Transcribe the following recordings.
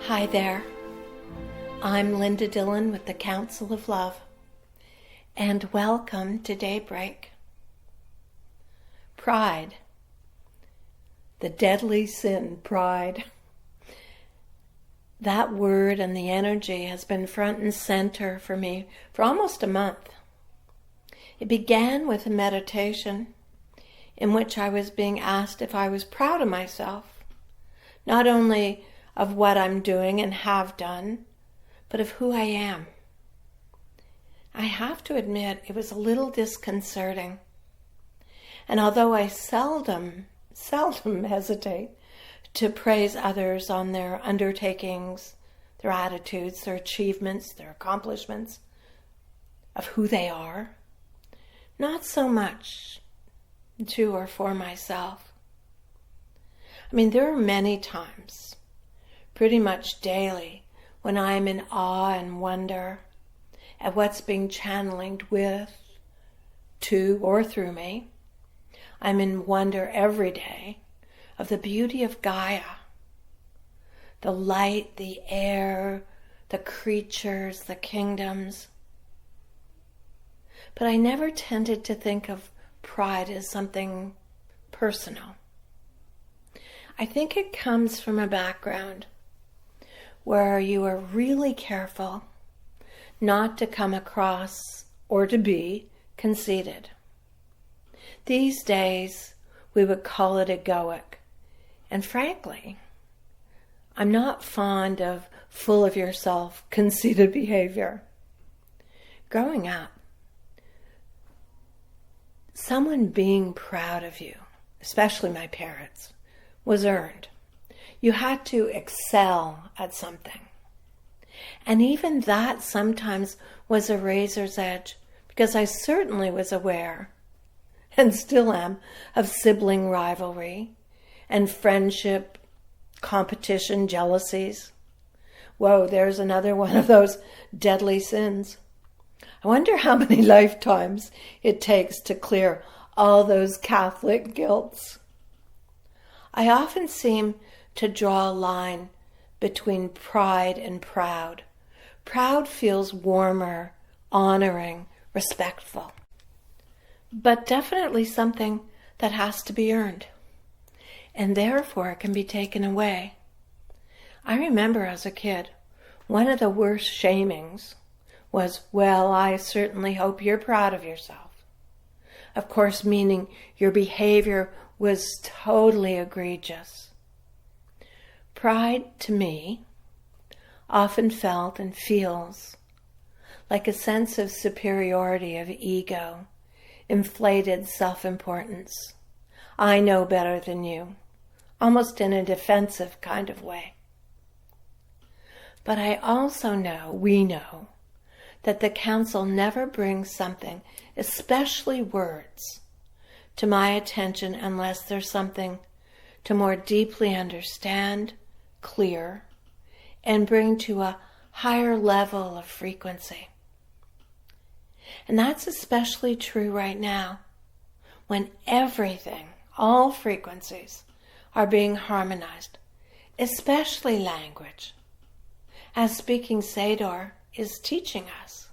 Hi there. I'm Linda Dillon with the Council of Love, and welcome to Daybreak. Pride. The deadly sin, pride. That word and the energy has been front and center for me for almost a month. It began with a meditation in which I was being asked if I was proud of myself, not only of what I'm doing and have done, but of who I am. I have to admit it was a little disconcerting. And although I seldom hesitate to praise others on their undertakings, their attitudes, their achievements, their accomplishments, of who they are, not so much to or for myself. I mean, there are many times, pretty much daily, when I'm in awe and wonder at what's being channeled with, to, or through me. I'm in wonder every day of the beauty of Gaia, the light, the air, the creatures, the kingdoms. But I never tended to think of pride as something personal. I think it comes from a background where you are really careful not to come across or to be conceited. These days, we would call it egoic. And frankly, I'm not fond of full of yourself, conceited behavior. Growing up, someone being proud of you, especially my parents, was earned. You had to excel at something. And even that sometimes was a razor's edge, because I certainly was aware, and still am, of sibling rivalry and friendship, competition, jealousies. Whoa, there's another one of those deadly sins. I wonder how many lifetimes it takes to clear all those Catholic guilts. I often seem to draw a line between pride and proud. Proud feels warmer, honoring, respectful, but definitely something that has to be earned, and therefore can be taken away. I remember as a kid, one of the worst shamings was, well, I certainly hope you're proud of yourself. Of course, meaning your behavior was totally egregious. Pride, to me, often felt and feels like a sense of superiority of ego, inflated self-importance. I know better than you, almost in a defensive kind of way. But I also know, we know, that the Council never brings something, especially words, to my attention unless there's something to more deeply understand, clear, and bring to a higher level of frequency. And that's especially true right now, when everything, all frequencies, are being harmonized, especially language, as Speaking Sador is teaching us.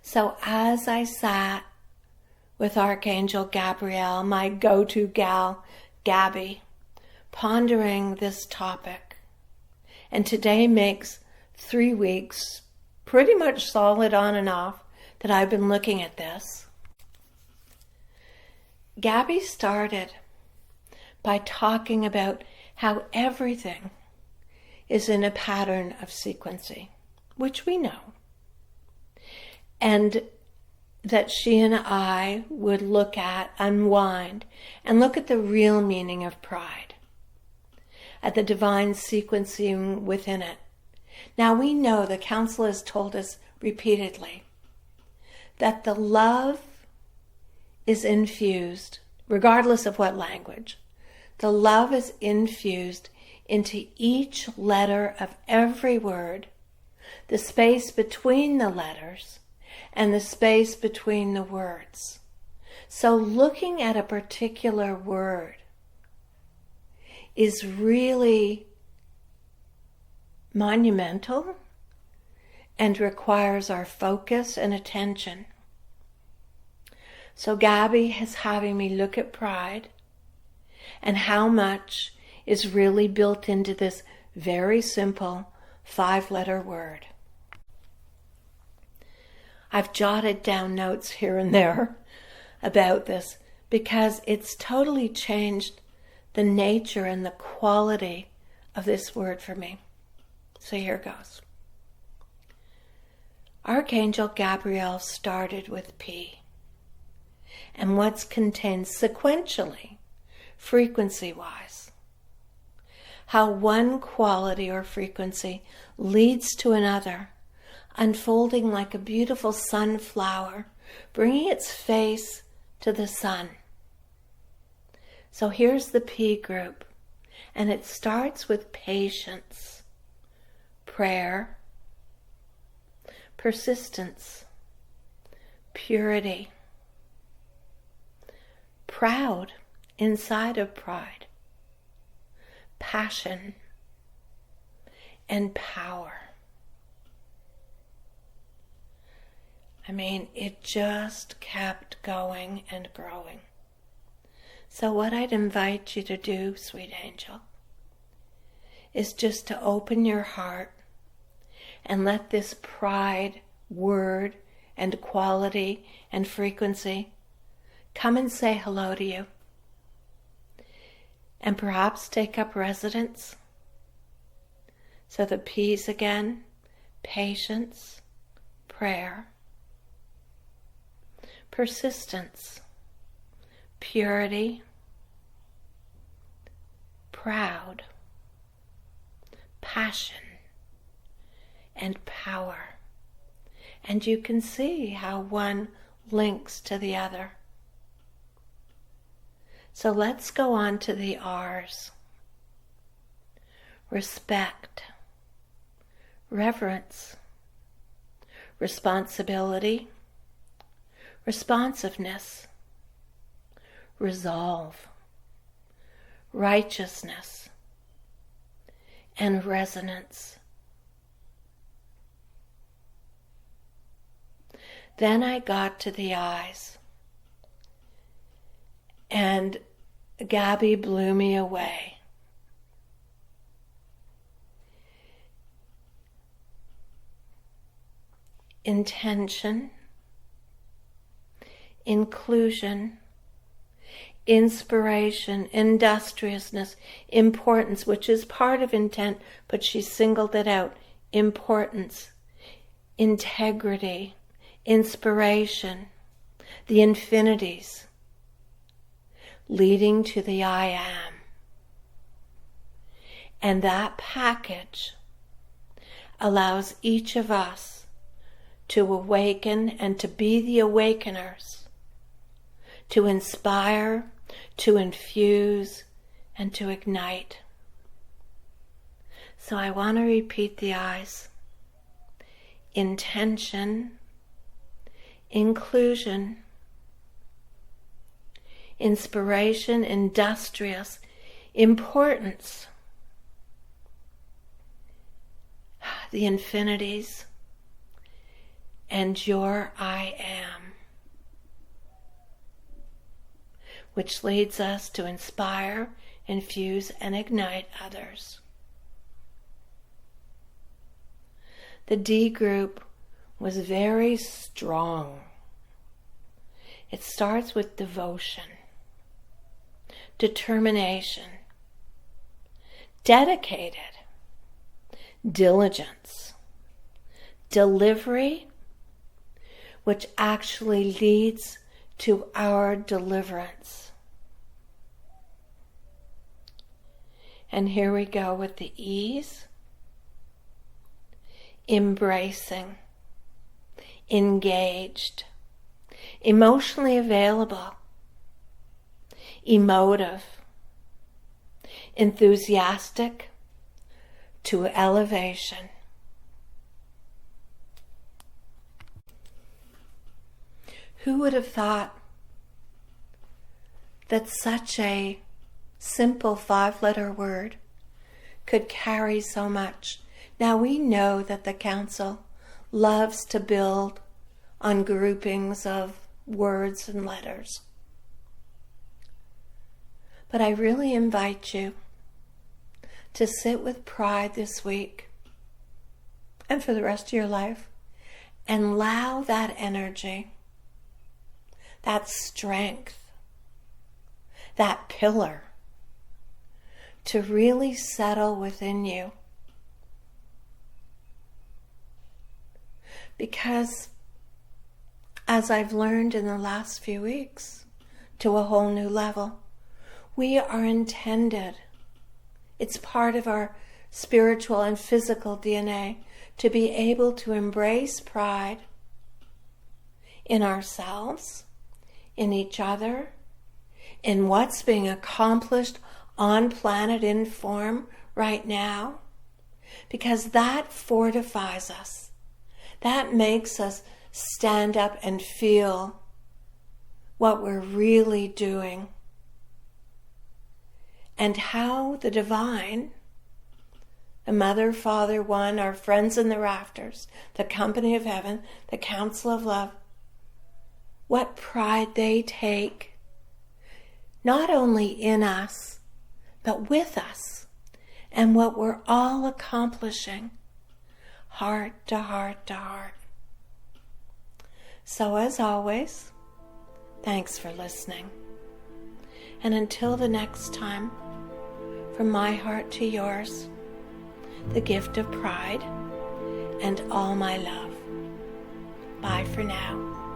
So as I sat with Archangel Gabrielle, my go-to gal, Gabby, pondering this topic, and today makes 3 weeks pretty much solid on and off that I've been looking at this. Gabby started by talking about how everything is in a pattern of sequencing, which we know, and that she and I would look at, unwind, and look at the real meaning of pride, at the divine sequencing within it. Now we know the Council has told us repeatedly that the love is infused, regardless of what language. The love is infused into each letter of every word, the space between the letters, and the space between the words. So looking at a particular word is really monumental and requires our focus and attention. So Gabby is having me look at pride and how much is really built into this very simple 5-letter word. I've jotted down notes here and there about this because it's totally changed the nature and the quality of this word for me. So here goes. Archangel Gabriel started with P, and what's contained sequentially, frequency-wise. How one quality or frequency leads to another, unfolding like a beautiful sunflower, bringing its face to the sun. So here's the P group, and it starts with patience, prayer, persistence, purity, proud inside of pride, passion, and power. I mean, it just kept going and growing. So what I'd invite you to do, sweet angel, is just to open your heart and let this pride word and quality and frequency come and say hello to you. And perhaps take up residence. So the P's again, patience, prayer, persistence, purity, proud, passion, and power. And you can see how one links to the other. So let's go on to the R's. Respect, reverence, responsibility, responsiveness, resolve, righteousness, and resonance. Then I got to the I's, and Gabby blew me away. Intention, inclusion, inspiration, industriousness, importance, which is part of intent, but she singled it out. Importance, integrity, inspiration, the infinities, leading to the I am. And that package allows each of us to awaken and to be the awakeners, to inspire, to infuse, and to ignite. So I want to repeat the I's. Intention, inclusion, inspiration, industrious, importance, the infinities, and your I am, which leads us to inspire, infuse, and ignite others. The D group was very strong. It starts with devotion, determination, dedicated, diligence, delivery, which actually leads to our deliverance. And here we go with the E's. Embracing, engaged, emotionally available, emotive, enthusiastic, to elevation. Who would have thought that such a simple 5-letter word could carry so much Now we know that the Council loves to build on groupings of words and letters. But I really invite you to sit with pride this week and for the rest of your life and allow that energy, that strength, that pillar to really settle within you. Because as I've learned in the last few weeks to a whole new level, we are intended, it's part of our spiritual and physical DNA, to be able to embrace pride in ourselves, in each other, in what's being accomplished on planet in form right now, because that fortifies us. That makes us stand up and feel what we're really doing and how the divine, the Mother, Father, One, our friends in the rafters, the company of heaven, the council of love, what pride they take, not only in us, but with us, and what we're all accomplishing, heart to heart to heart. So as always, thanks for listening. And until the next time, from my heart to yours, the gift of pride and all my love. Bye for now.